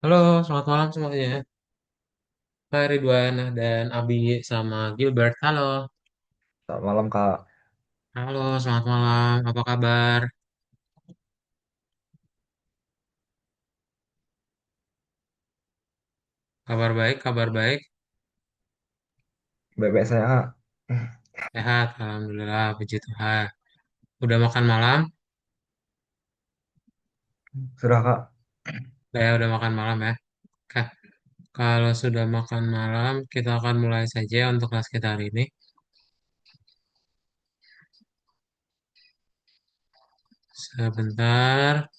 Halo, selamat malam semuanya. Hai Ridwan dan Abi sama Gilbert. Halo. Selamat malam Kak. Halo, selamat malam. Apa kabar? Kabar baik, kabar baik. Bebek saya Kak. Sehat, Alhamdulillah, puji Tuhan. Udah makan malam? Sudah Kak. Ya, udah makan malam ya. Oke, kalau sudah makan malam, kita akan mulai saja untuk kelas kita hari ini. Sebentar.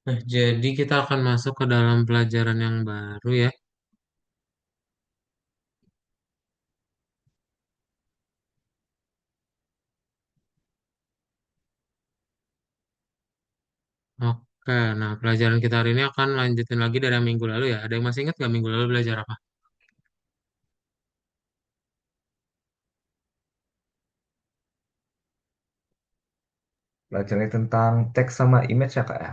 Nah, jadi kita akan masuk ke dalam pelajaran yang baru ya. Oke, nah pelajaran kita hari ini akan lanjutin lagi dari yang minggu lalu ya. Ada yang masih ingat nggak minggu lalu belajar apa? Belajar ini tentang teks sama image ya Kak ya.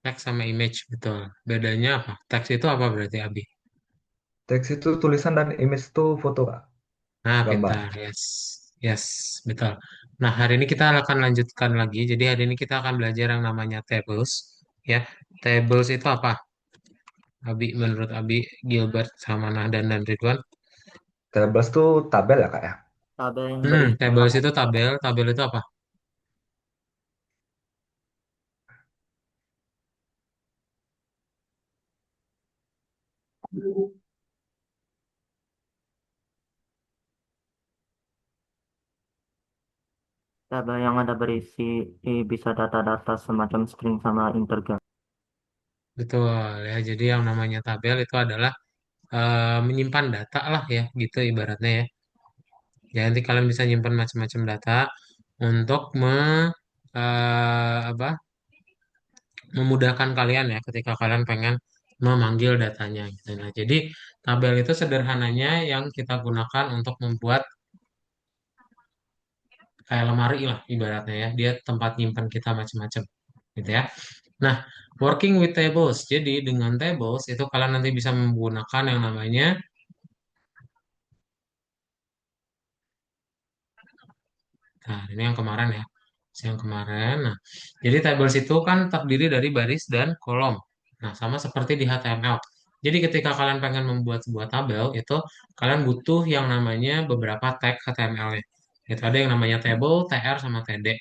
Teks sama image, betul. Bedanya apa? Teks itu apa berarti, Abi? Teks itu tulisan dan image itu foto Kak. Nah, Gambar. pintar. Yes. Yes, betul. Nah, hari ini kita akan lanjutkan lagi. Jadi hari ini kita akan belajar yang namanya tables. Ya, tables itu apa? Abi, menurut Abi, Gilbert, sama Nahdan dan Ridwan. Tables itu tabel ya Kak ya. Tabel yang berisi Tables itu tabel. Tabel itu apa? tabel yang ada berisi bisa data-data semacam string sama integer. Betul ya. Jadi yang namanya tabel itu adalah menyimpan data lah ya, gitu ibaratnya ya. Ya, nanti kalian bisa nyimpan macam-macam data untuk apa memudahkan kalian ya ketika kalian pengen memanggil datanya gitu. Nah, jadi tabel itu sederhananya yang kita gunakan untuk membuat kayak lemari lah ibaratnya ya. Dia tempat nyimpan kita macam-macam gitu ya. Nah, working with tables. Jadi dengan tables itu kalian nanti bisa menggunakan yang namanya. Nah, ini yang kemarin ya. Yang kemarin. Nah, jadi tables itu kan terdiri dari baris dan kolom. Nah, sama seperti di HTML. Jadi ketika kalian pengen membuat sebuah tabel, itu kalian butuh yang namanya beberapa tag HTML-nya. Itu ada yang namanya table, tr, sama td.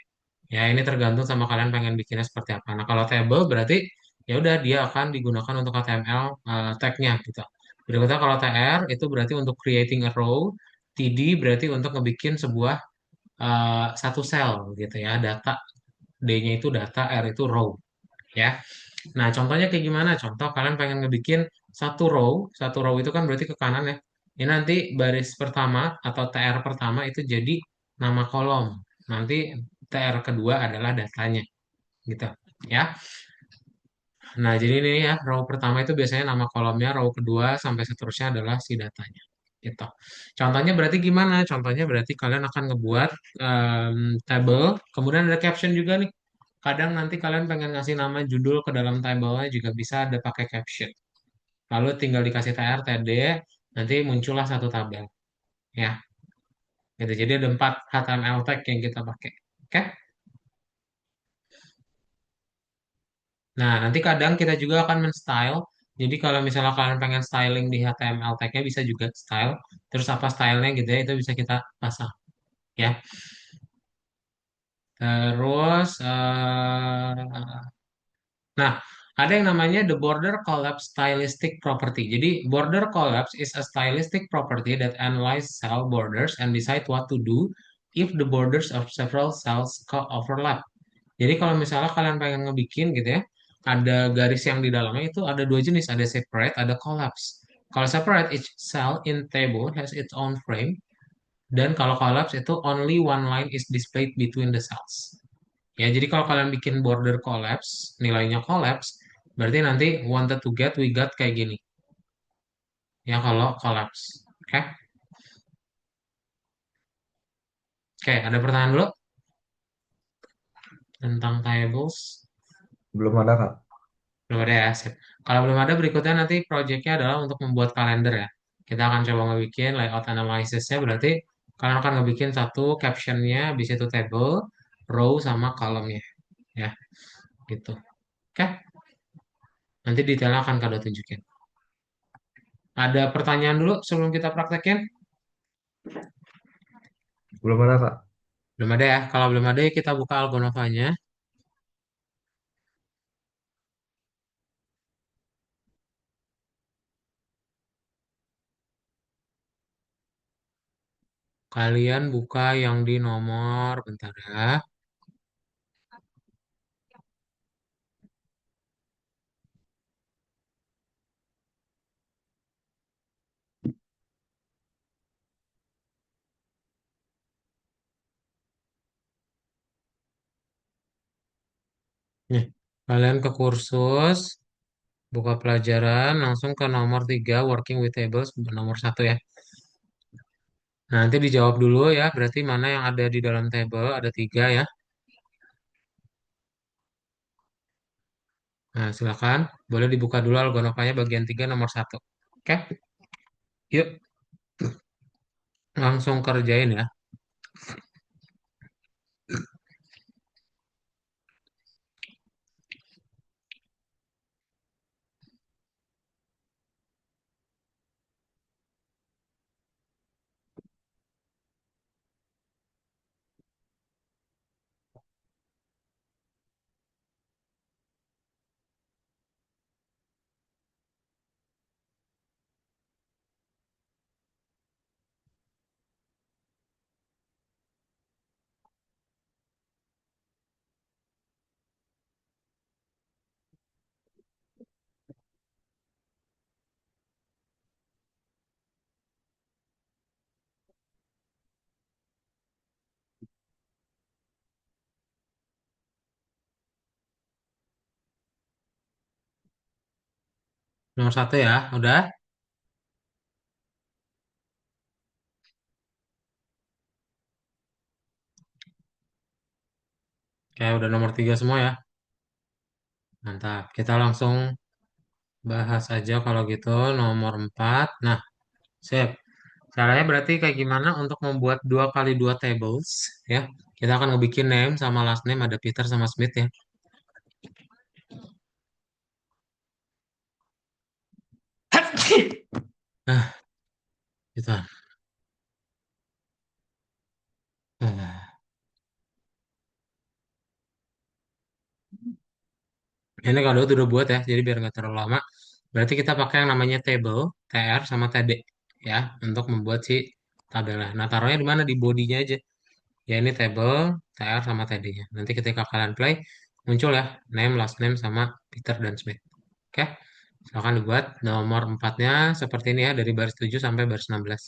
Ya, ini tergantung sama kalian pengen bikinnya seperti apa. Nah, kalau table berarti ya udah dia akan digunakan untuk HTML tag-nya gitu. Berikutnya kalau tr itu berarti untuk creating a row, td berarti untuk ngebikin sebuah satu sel gitu ya. Data D-nya itu data, R itu row ya. Nah, contohnya kayak gimana? Contoh kalian pengen ngebikin satu row itu kan berarti ke kanan ya. Ini nanti baris pertama atau TR pertama itu jadi nama kolom. Nanti TR kedua adalah datanya gitu ya. Nah, jadi ini ya, row pertama itu biasanya nama kolomnya, row kedua sampai seterusnya adalah si datanya. Gitu. Contohnya berarti gimana? Contohnya berarti kalian akan ngebuat table, kemudian ada caption juga nih. Kadang nanti kalian pengen ngasih nama judul ke dalam tabelnya juga bisa ada pakai caption. Lalu tinggal dikasih tr, td, nanti muncullah satu tabel. Ya, gitu. Jadi ada 4 HTML tag yang kita pakai. Oke? Nah, nanti kadang kita juga akan men-style. Jadi kalau misalnya kalian pengen styling di HTML tag-nya bisa juga style. Terus apa stylenya gitu ya, itu bisa kita pasang. Ya. Terus, nah, ada yang namanya the border collapse stylistic property. Jadi, border collapse is a stylistic property that analyzes cell borders and decide what to do if the borders of several cells overlap. Jadi kalau misalnya kalian pengen ngebikin gitu ya, ada garis yang di dalamnya itu ada dua jenis, ada separate, ada collapse. Kalau separate, each cell in table has its own frame, dan kalau collapse itu only one line is displayed between the cells. Ya, jadi kalau kalian bikin border collapse, nilainya collapse, berarti nanti wanted to get, we got kayak gini. Ya, kalau collapse. Oke? Oke, ada pertanyaan dulu tentang tables. Belum ada, Kak. Belum ada ya, sip. Kalau belum ada, berikutnya nanti projectnya adalah untuk membuat kalender ya. Kita akan coba ngebikin layout analysisnya, berarti kalian akan ngebikin satu captionnya, habis itu table, row, sama kolomnya. Ya, gitu. Oke, nanti detailnya akan kado tunjukin. Ada pertanyaan dulu sebelum kita praktekin? Belum ada, Kak. Belum ada ya. Kalau belum ada, ya kita buka Algonovanya. Kalian buka yang di nomor, bentar ya. Nih, kalian ke kursus, buka pelajaran, langsung ke nomor 3 working with tables, nomor satu ya. Nah, nanti dijawab dulu ya, berarti mana yang ada di dalam table, ada 3 ya. Nah, silakan, boleh dibuka dulu Algonovanya bagian 3 nomor satu. Oke, yuk, langsung kerjain ya. Nomor satu ya, udah? Kayak udah nomor 3 semua ya. Mantap, kita langsung bahas aja kalau gitu nomor 4. Nah, sip. Caranya berarti kayak gimana untuk membuat 2 kali 2 tables ya. Kita akan ngebikin name sama last name ada Peter sama Smith ya. Nah, gitu. Nah, ini kalau udah buat ya, jadi biar nggak terlalu lama. Berarti kita pakai yang namanya table, TR sama TD ya, untuk membuat si tabelnya. Nah, taruhnya di mana? Di bodinya aja. Ya ini table, TR sama TD-nya. Nanti ketika kalian play, muncul ya, name, last name, sama Peter dan Smith. Oke, silakan dibuat. Nomor 4-nya seperti ini ya, dari baris 7 sampai baris 16.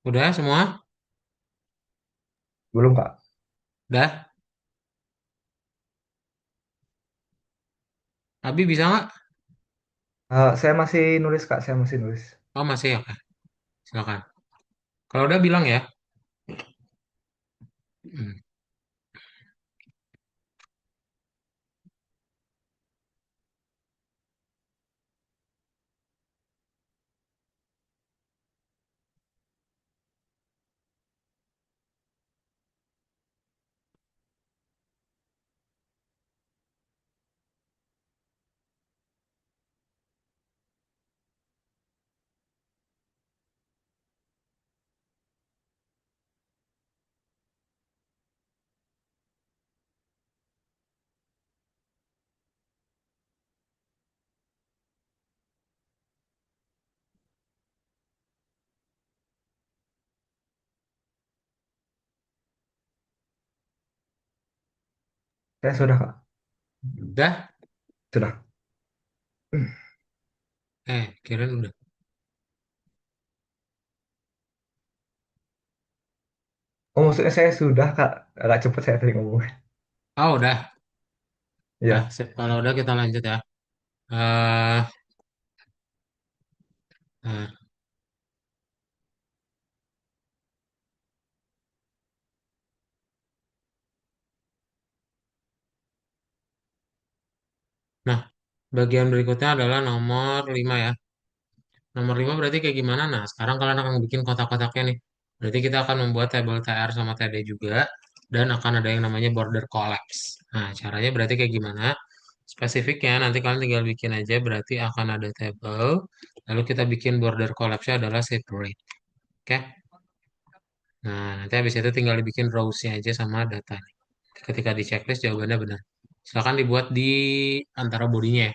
Udah semua? Belum, Kak. Udah? Abi bisa nggak? Saya masih nulis, Kak. Saya masih nulis. Oh masih ya, Kak. Silakan. Kalau udah bilang ya. Hmm. Saya sudah, Kak. Udah? Sudah. Kirain udah. Oh, maksudnya saya sudah, Kak. Agak cepat saya tadi ngomong. Oh udah. Udah. Iya. Sip. Kalau udah kita lanjut ya. eh nah, nah, bagian berikutnya adalah nomor 5 ya. Nomor 5 berarti kayak gimana? Nah, sekarang kalian akan bikin kotak-kotaknya nih. Berarti kita akan membuat tabel TR sama TD juga. Dan akan ada yang namanya border collapse. Nah, caranya berarti kayak gimana? Spesifiknya nanti kalian tinggal bikin aja. Berarti akan ada tabel. Lalu kita bikin border collapse-nya adalah separate. Oke? Nah, nanti habis itu tinggal dibikin rows-nya aja sama data. Ketika di checklist jawabannya benar. Silakan dibuat di antara bodinya ya.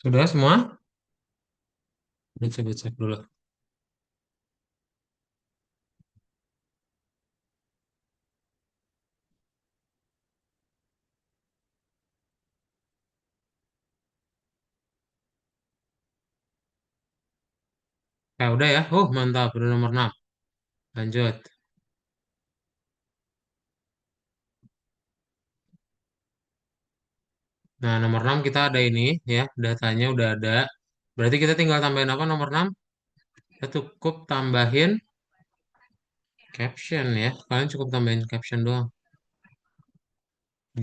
Sudah semua? Coba cek dulu. Udah ya. Mantap. Udah nomor 6. Lanjut. Nah, nomor 6 kita ada ini ya. Datanya udah ada. Berarti kita tinggal tambahin apa nomor 6? Kita cukup tambahin caption ya. Kalian cukup tambahin caption doang.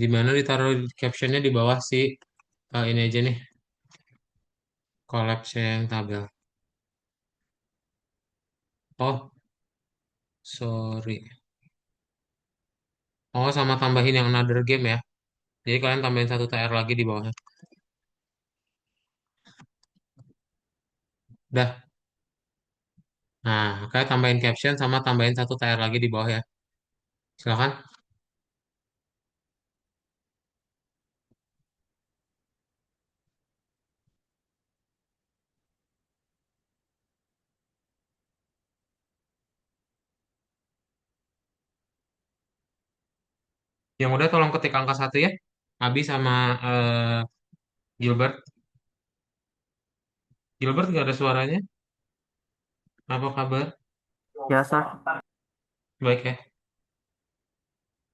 Di mana ditaruh captionnya di bawah si ini aja nih. Collapse yang tabel. Oh, sorry. Oh, sama tambahin yang another game ya. Jadi kalian tambahin satu TR lagi di bawahnya. Udah. Nah, kayak tambahin caption sama tambahin satu TR lagi di bawah ya. Silakan. Yang udah tolong ketik angka satu ya. Abi sama Gilbert. Gilbert nggak ada suaranya. Apa kabar? Ya, Sir. Baik ya.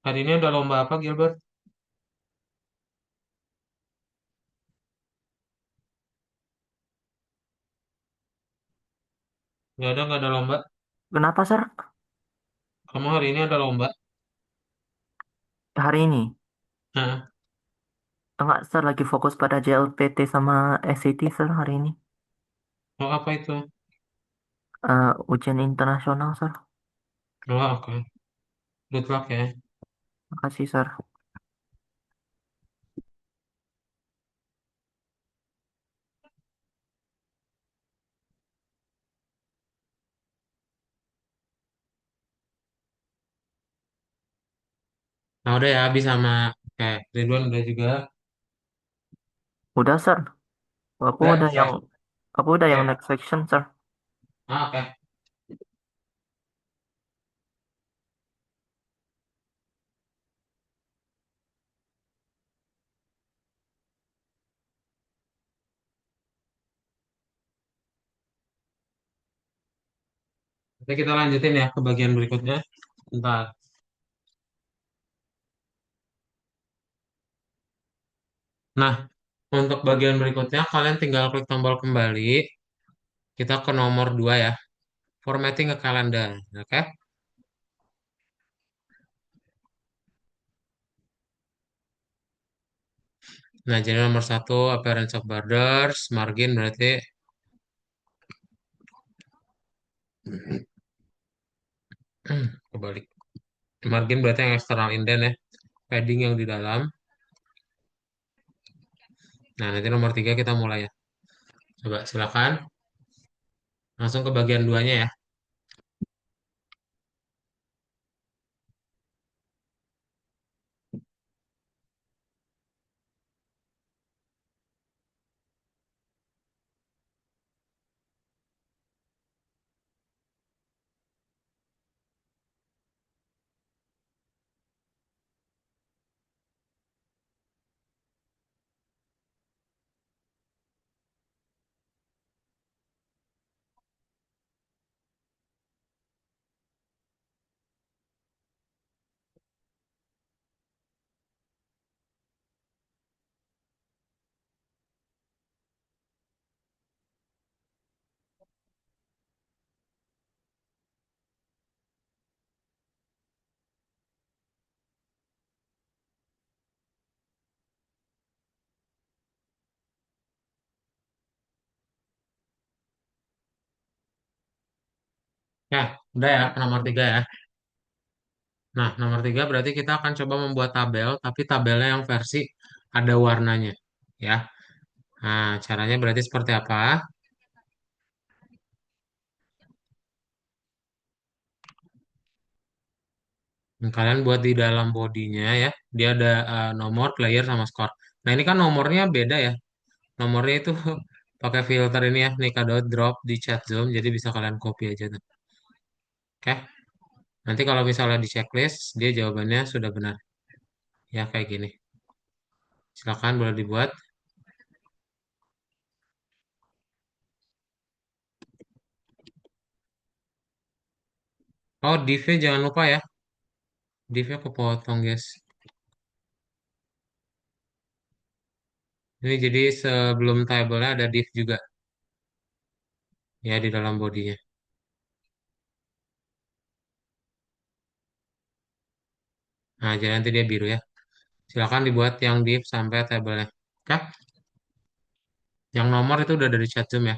Hari ini ada lomba apa, Gilbert? Nggak ada lomba. Kenapa, Sir? Kamu hari ini ada lomba. Hari ini? Nah, Enggak, Sir. Lagi fokus pada JLPT sama SAT, Sir, hari ini. oh apa itu? Ujian internasional, Sir. Oh, oke. Good luck ya. Makasih, Sir. Nah, udah ya, habis sama Ridwan udah juga. Udah, Sir. Aku Udah, udah yang selesai. aku udah yang Oke. next section, Sir. Oke. Nanti kita lanjutin ya ke bagian berikutnya. Bentar. Nah, untuk bagian berikutnya kalian tinggal klik tombol kembali. Kita ke nomor 2 ya. Formatting ke kalender. Oke. Nah, jadi nomor satu appearance of borders, margin berarti kebalik. Margin berarti yang eksternal indent ya. Padding yang di dalam. Nah, nanti nomor 3 kita mulai ya. Coba silakan. Langsung ke bagian duanya ya. Ya, udah ya, nomor 3 ya. Nah, nomor 3 berarti kita akan coba membuat tabel, tapi tabelnya yang versi ada warnanya. Ya, nah caranya berarti seperti apa? Nah, kalian buat di dalam bodinya ya, dia ada nomor, player, sama skor. Nah, ini kan nomornya beda ya. Nomornya itu pakai filter ini ya, Nika.drop di chat Zoom, jadi bisa kalian copy aja tuh. Oke, nanti kalau misalnya di checklist, dia jawabannya sudah benar. Ya, kayak gini. Silakan boleh dibuat. Oh, div-nya jangan lupa ya. Div-nya kepotong, guys. Ini jadi sebelum table-nya ada div juga. Ya, di dalam bodinya. Nah, jadi nanti dia biru ya. Silakan dibuat yang div sampai table-nya. Oke? Yang nomor itu udah dari chat Zoom ya.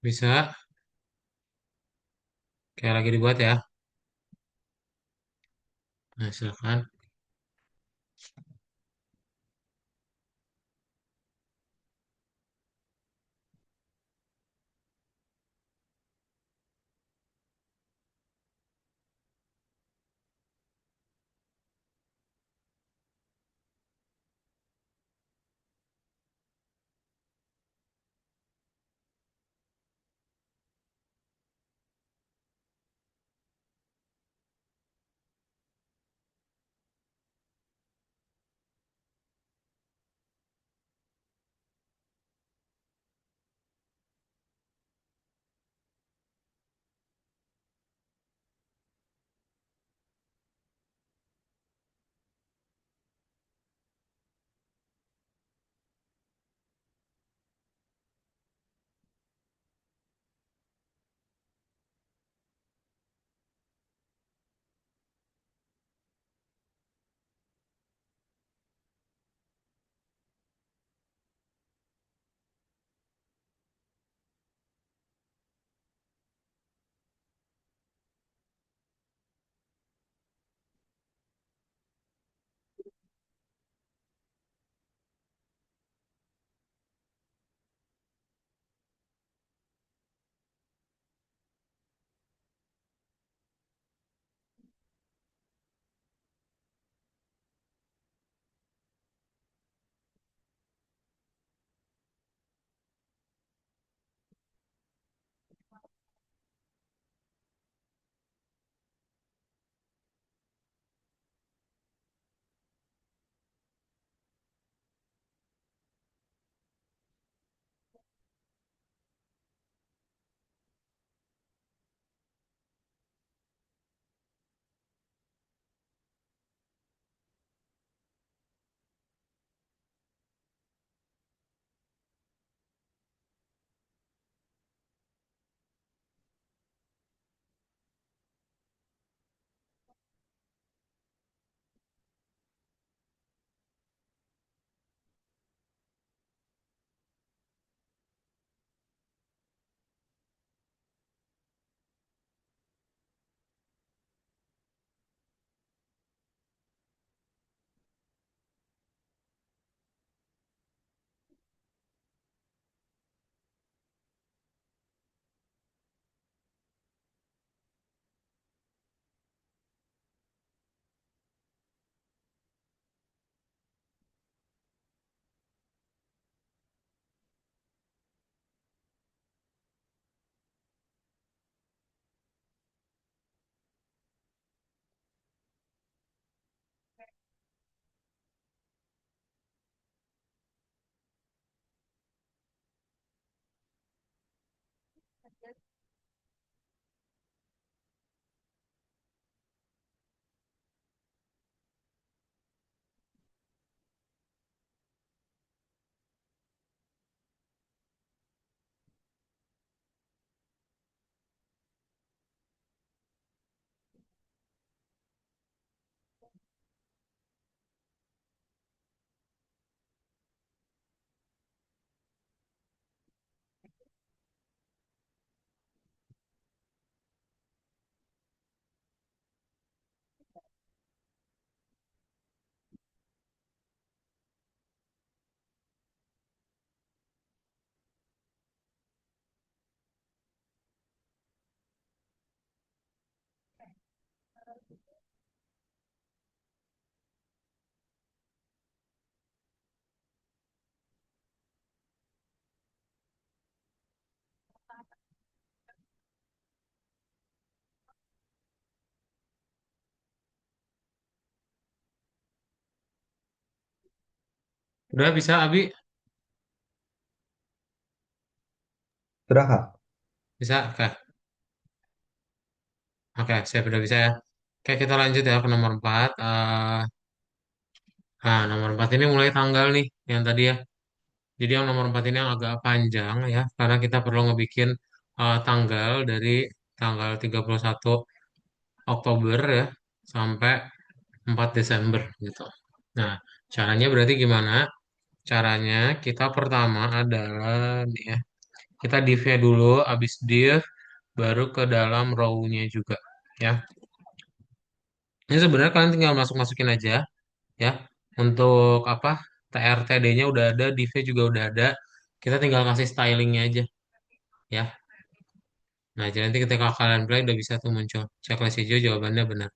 Bisa, kayak lagi dibuat ya. Nah, silakan. Udah bisa, Abi? Sudah, Kak? Bisa, Kak? Oke, saya udah bisa ya. Oke, kita lanjut ya ke nomor 4. Nah, nomor 4 ini mulai tanggal nih, yang tadi ya. Jadi yang nomor 4 ini yang agak panjang ya, karena kita perlu ngebikin tanggal dari tanggal 31 Oktober ya, sampai 4 Desember gitu. Nah, caranya berarti gimana? Caranya kita pertama adalah nih ya, Kita div-nya dulu, habis div baru ke dalam row-nya juga ya. Ini sebenarnya kalian tinggal masuk-masukin aja ya. Untuk apa? TRTD-nya udah ada, div-nya juga udah ada. Kita tinggal kasih stylingnya aja ya. Nah, jadi nanti ketika kalian play udah bisa tuh muncul checklist hijau jawabannya benar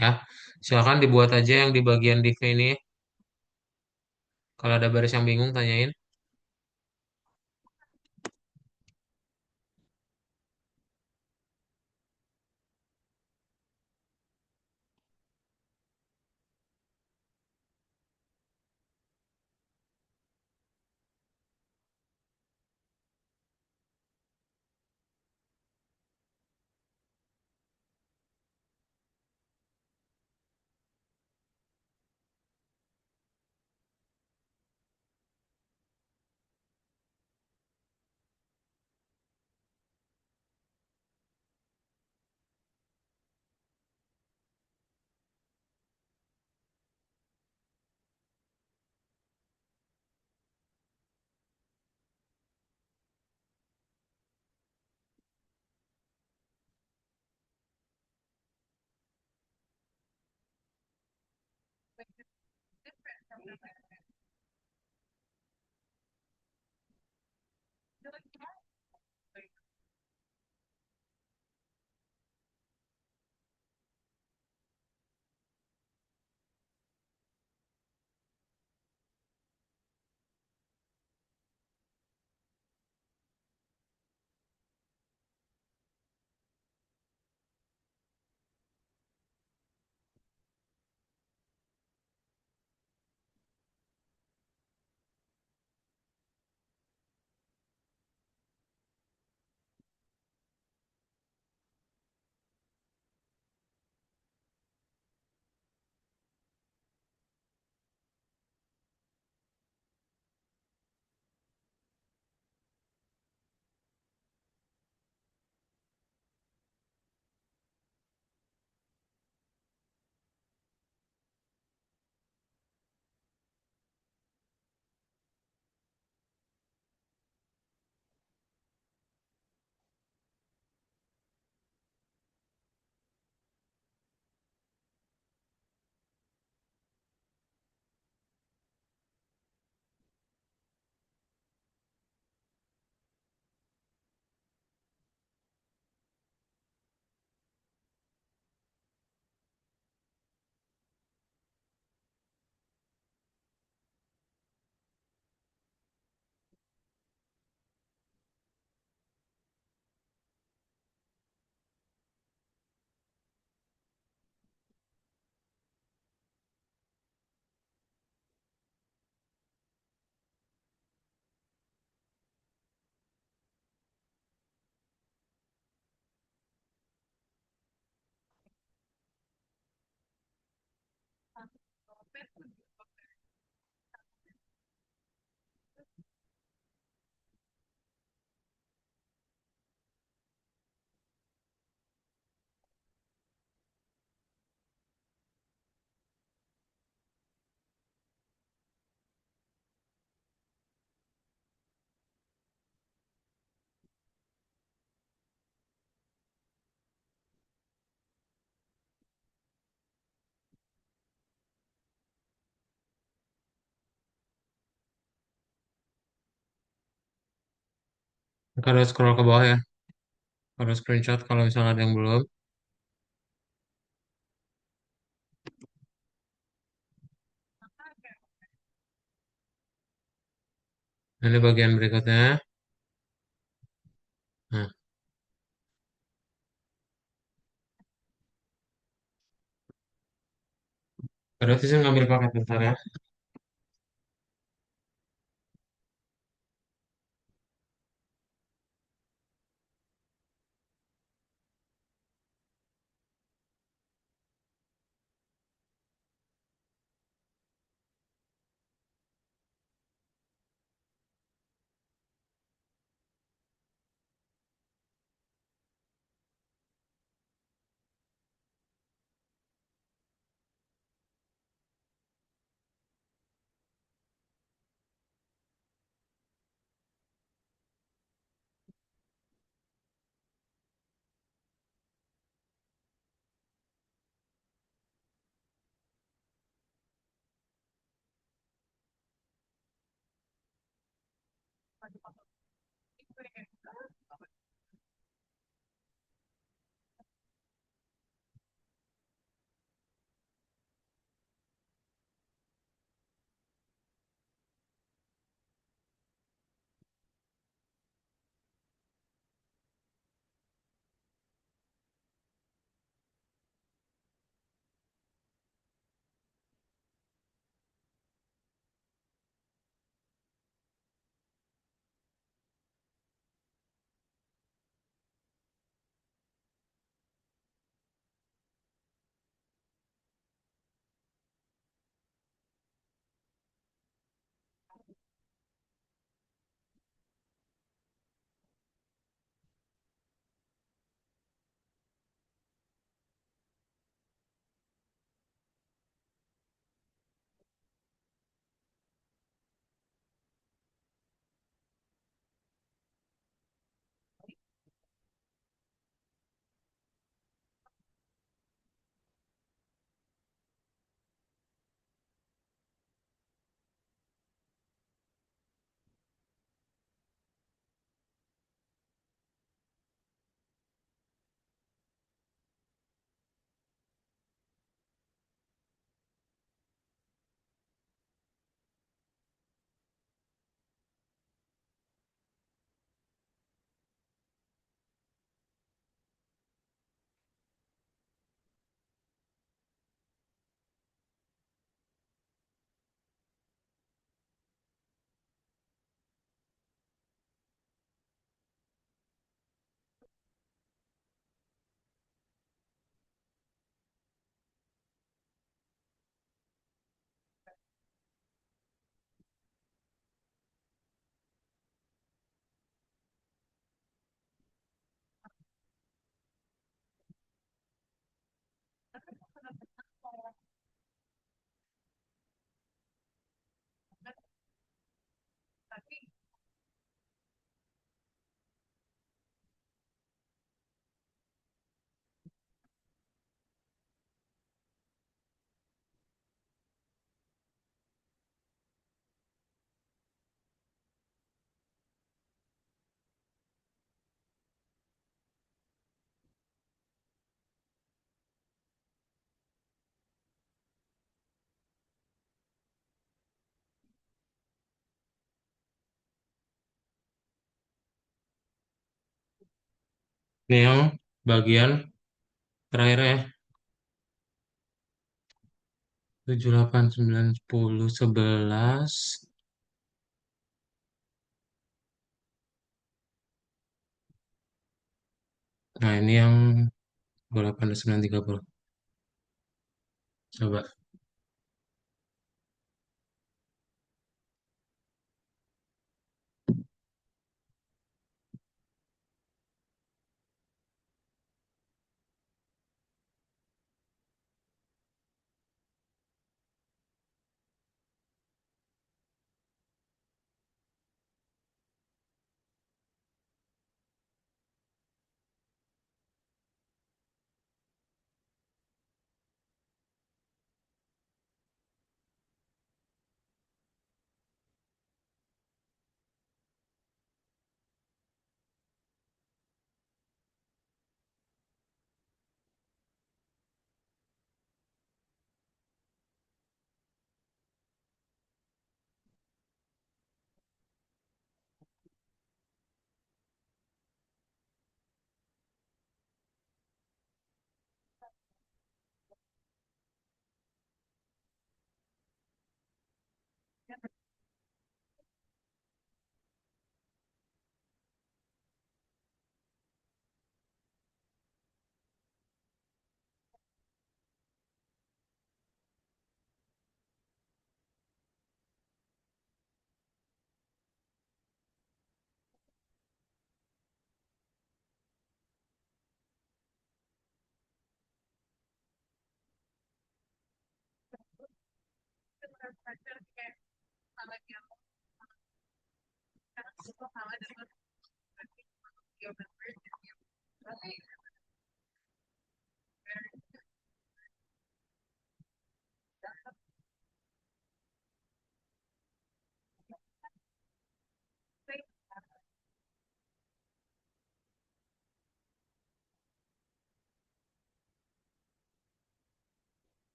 ya. Silakan dibuat aja yang di bagian div ini. Kalau ada baris yang bingung tanyain. Kalau scroll ke bawah ya. Kalau screenshot kalau misalnya ada yang belum. Ini bagian berikutnya. Nah, berarti saya ngambil paket bentar ya. Ini yang bagian terakhir ya. 7, 8, 9, 10, 11. Nah, ini yang 28, 9, 30. Coba.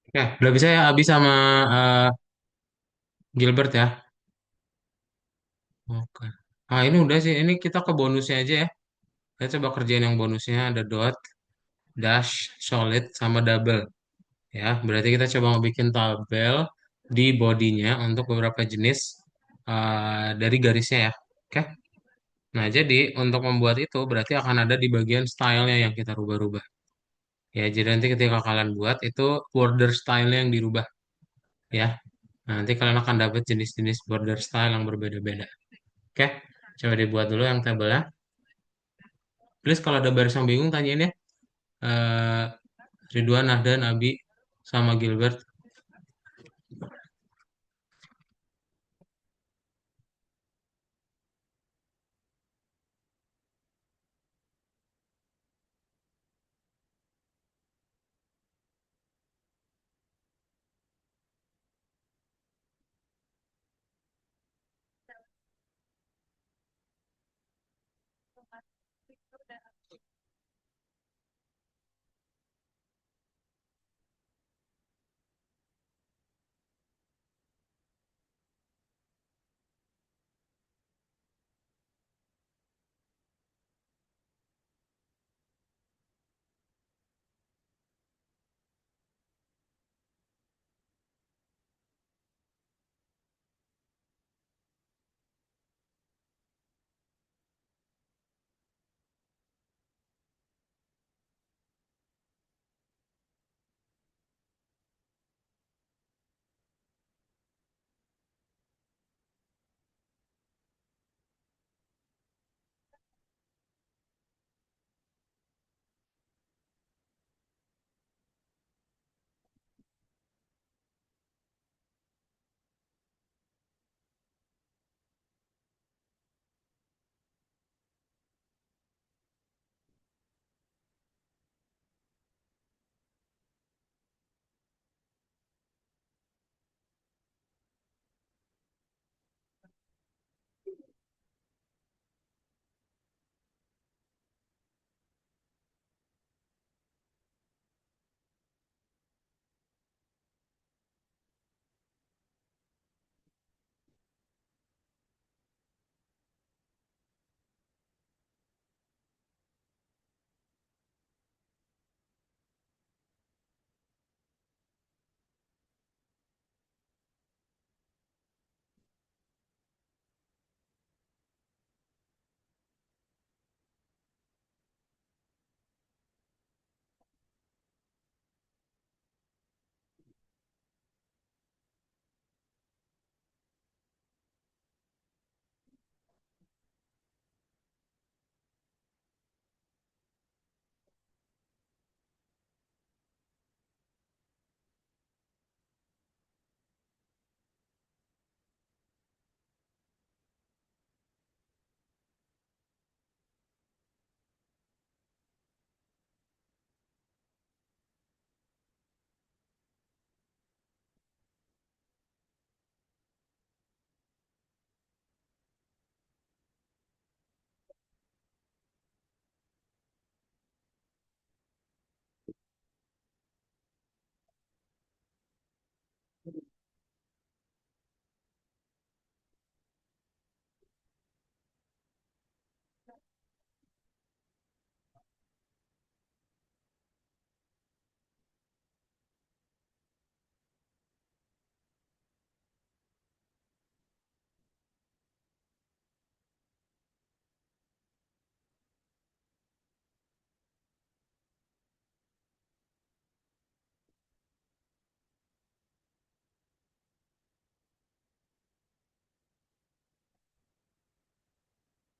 Oke, udah bisa ya Abi sama eh, Gilbert ya. Oke. Ah, ini udah sih. Ini kita ke bonusnya aja ya. Kita coba kerjain yang bonusnya ada dot, dash, solid, sama double. Ya, berarti kita coba bikin tabel di bodinya untuk beberapa jenis dari garisnya ya. Oke. Nah, jadi untuk membuat itu berarti akan ada di bagian stylenya yang kita rubah-rubah. Ya, jadi nanti ketika kalian buat itu border stylenya yang dirubah ya. Nah, nanti kalian akan dapat jenis-jenis border style yang berbeda-beda. Oke, coba dibuat dulu yang tabelnya. Please kalau ada baris yang bingung tanyain ya. Eh, Ridwan, Nahdan, Abi, sama Gilbert.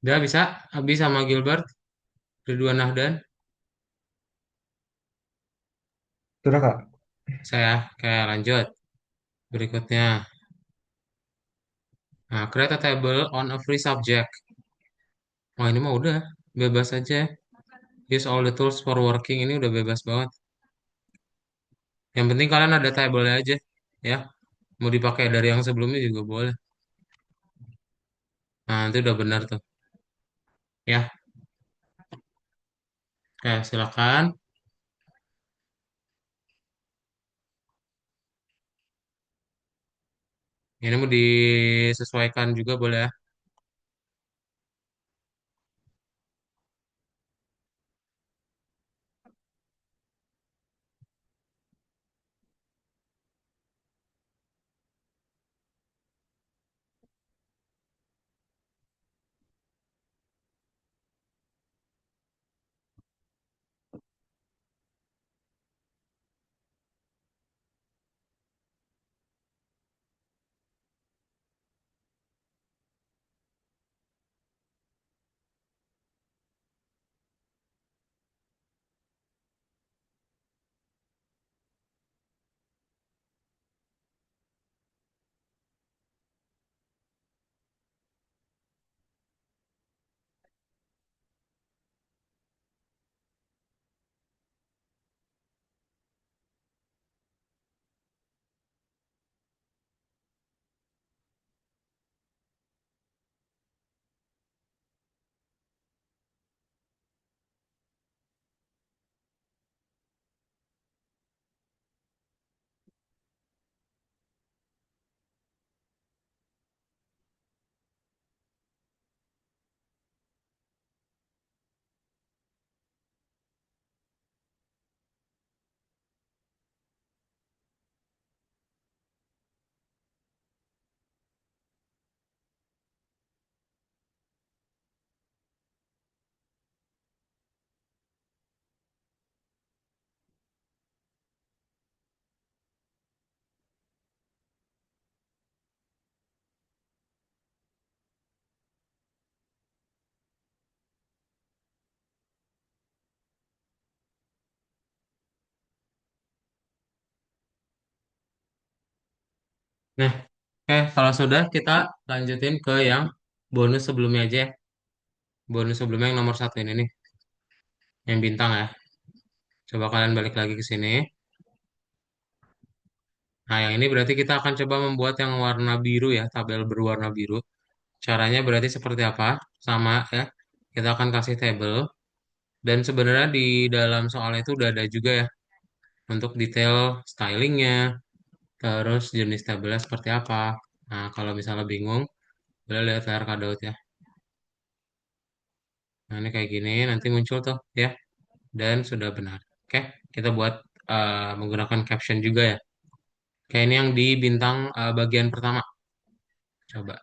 Udah bisa, Abi sama Gilbert, Ridwan, Nahdan, Sudah Kak. saya kayak lanjut. Berikutnya, nah, create a table on a free subject. Wah, ini mah udah bebas aja. Use all the tools for working ini udah bebas banget. Yang penting kalian ada table aja, ya. Mau dipakai dari yang sebelumnya juga boleh. Nah, nanti udah benar tuh. Ya, oke, silakan. Ini mau disesuaikan juga boleh ya. Nah, oke, kalau sudah kita lanjutin ke yang bonus sebelumnya aja ya. Bonus sebelumnya yang nomor satu ini nih, yang bintang ya. Coba kalian balik lagi ke sini. Nah, yang ini berarti kita akan coba membuat yang warna biru ya, tabel berwarna biru. Caranya berarti seperti apa? Sama ya. Kita akan kasih tabel. Dan sebenarnya di dalam soal itu udah ada juga ya, untuk detail stylingnya, terus jenis tabelnya seperti apa. Nah, kalau misalnya bingung, boleh lihat layar Kak ya. Nah, ini kayak gini, nanti muncul tuh ya. Dan sudah benar. Oke, kita buat menggunakan caption juga ya. Kayak ini yang di bintang bagian pertama. Coba.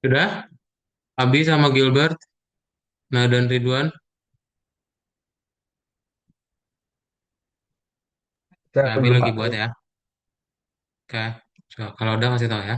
Sudah? Abi sama Gilbert, nah dan Ridwan. Saya Ya, Abi belum lagi Kak. buat ya. Oke. So, kalau udah kasih tahu ya.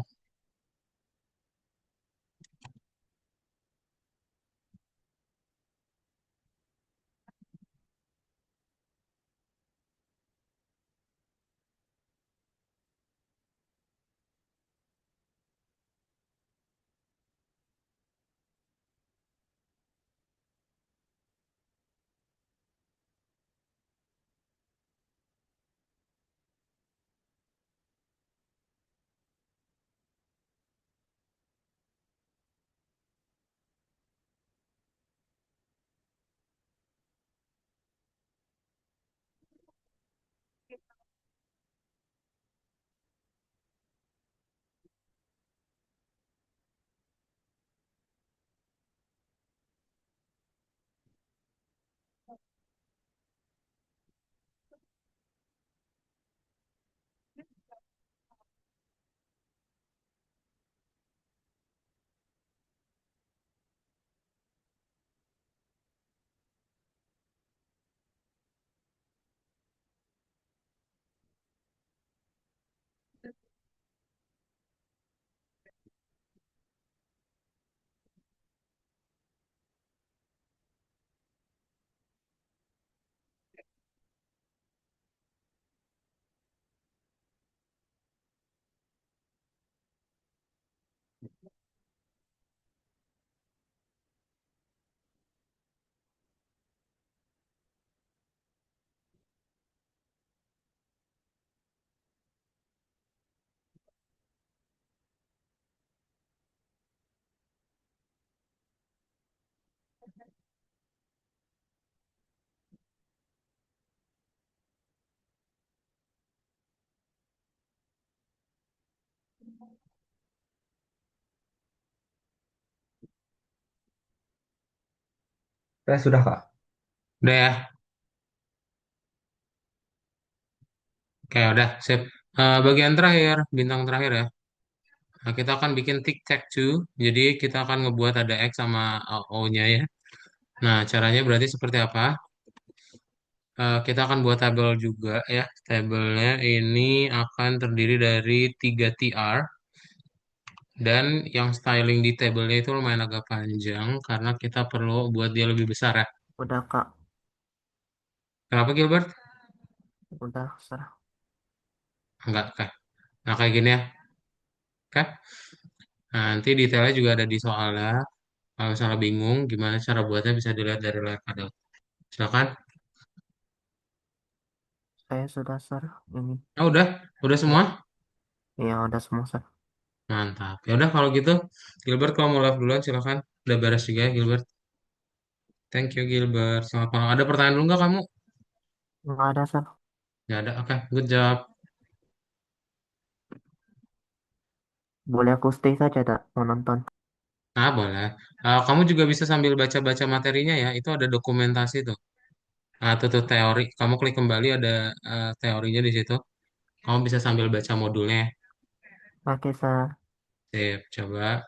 Saya sudah Kak. Udah ya. Oke, udah. Sip. Bagian terakhir, bintang terakhir ya. Nah, kita akan bikin tic tac toe. Jadi kita akan ngebuat ada X sama O-nya ya. Nah, caranya berarti seperti apa? Kita akan buat tabel juga ya. Tabelnya ini akan terdiri dari 3 TR. Dan yang styling di tabelnya itu lumayan agak panjang karena kita perlu buat dia lebih besar ya. Udah Kak, Kenapa Gilbert? udah serah. Enggak, Kak. Nah, kayak gini ya. Oke. Nah, nanti detailnya juga ada di soalnya. Kalau misalnya bingung gimana cara buatnya bisa dilihat dari layar pada. Silakan. Saya sudah serah ini. Oh, udah Ya, semua? ya udah semua Sir. Mantap. Ya udah kalau gitu, Gilbert kalau mau live duluan silakan. Udah beres juga ya Gilbert. Thank you Gilbert. Selamat malam. Ada pertanyaan dulu nggak kamu? Nggak ada Sir. Nggak ada. Oke, good job. Boleh aku stay saja tak mau nonton. Nah, boleh. Kamu juga bisa sambil baca-baca materinya ya. Itu ada dokumentasi tuh. Nah, tuh teori. Kamu klik kembali ada teorinya di situ. Kamu bisa sambil baca modulnya. Oke Sir. Sip, coba.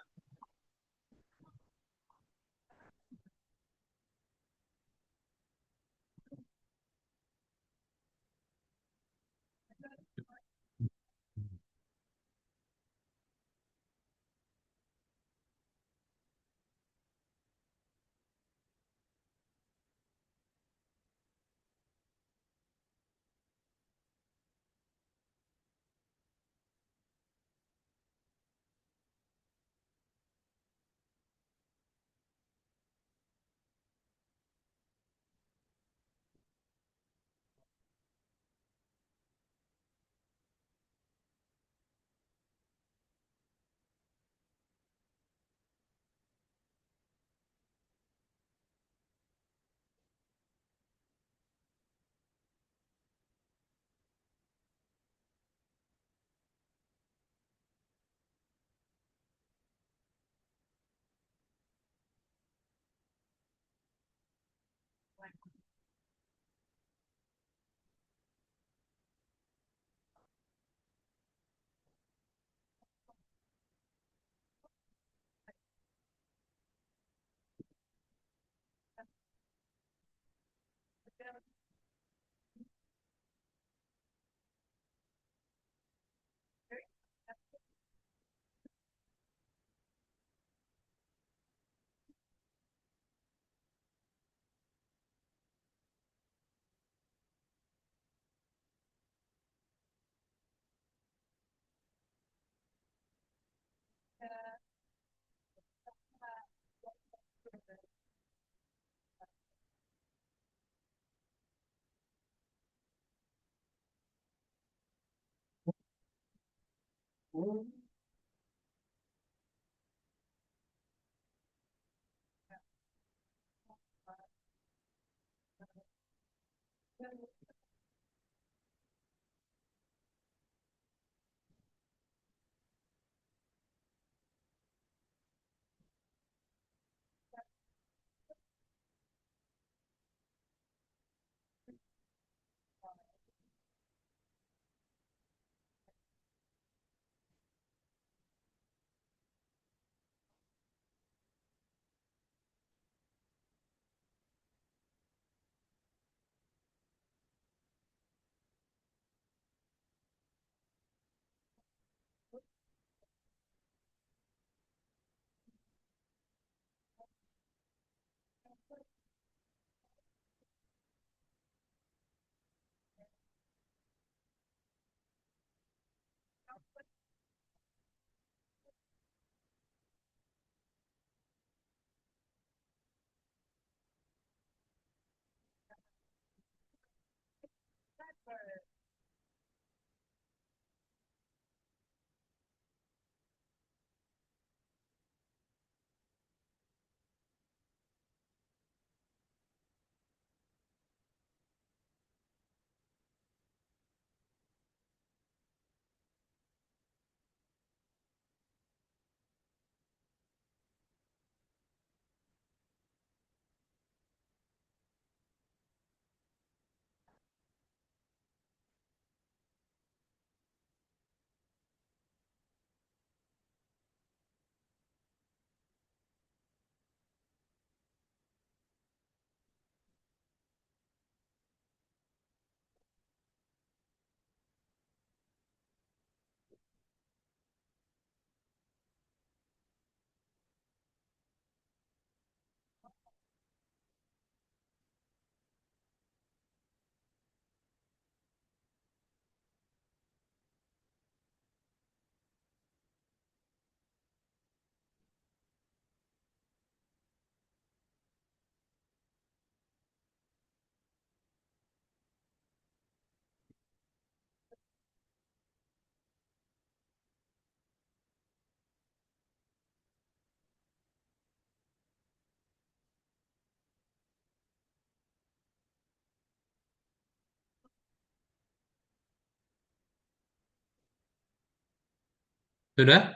Sudah?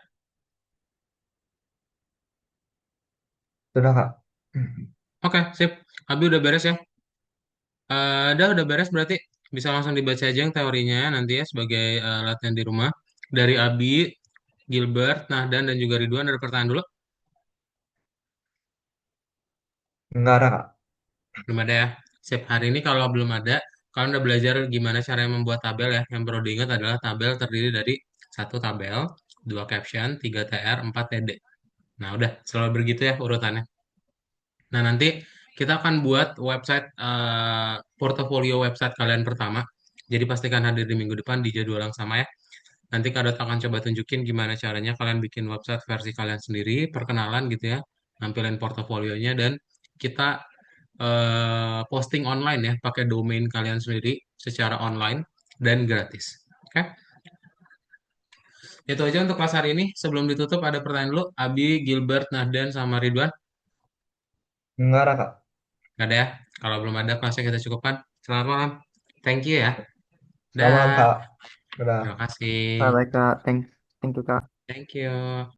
Sudah Kak. Oke, sip. Abi udah beres ya? Udah beres berarti bisa langsung dibaca aja yang teorinya nanti ya sebagai latihan di rumah. Dari Abi, Gilbert, Nahdan, dan juga Ridwan ada pertanyaan dulu. Enggak ada Kak. Belum ada ya. Sip, hari ini kalau belum ada, kalian udah belajar gimana caranya membuat tabel ya. Yang perlu diingat adalah tabel terdiri dari satu tabel, dua caption, tiga TR, empat TD. Nah, udah selalu begitu ya urutannya. Nah, nanti kita akan buat website portofolio website kalian pertama. Jadi pastikan hadir di minggu depan di jadwal yang sama ya. Nanti Kak Dot akan coba tunjukin gimana caranya kalian bikin website versi kalian sendiri, perkenalan gitu ya, nampilin portofolionya dan kita posting online ya, pakai domain kalian sendiri secara online dan gratis. Oke, itu aja untuk kelas hari ini. Sebelum ditutup ada pertanyaan dulu, Abi, Gilbert, Nahdan, sama Ridwan. Enggak ada Kak. Gak ada ya? Kalau belum ada kelasnya kita cukupkan. Selamat malam. Thank you ya. Selamat malam Dah. Kak. Dadah. Terima kasih. Baik, Kak. Thank you, Kak. Thank you.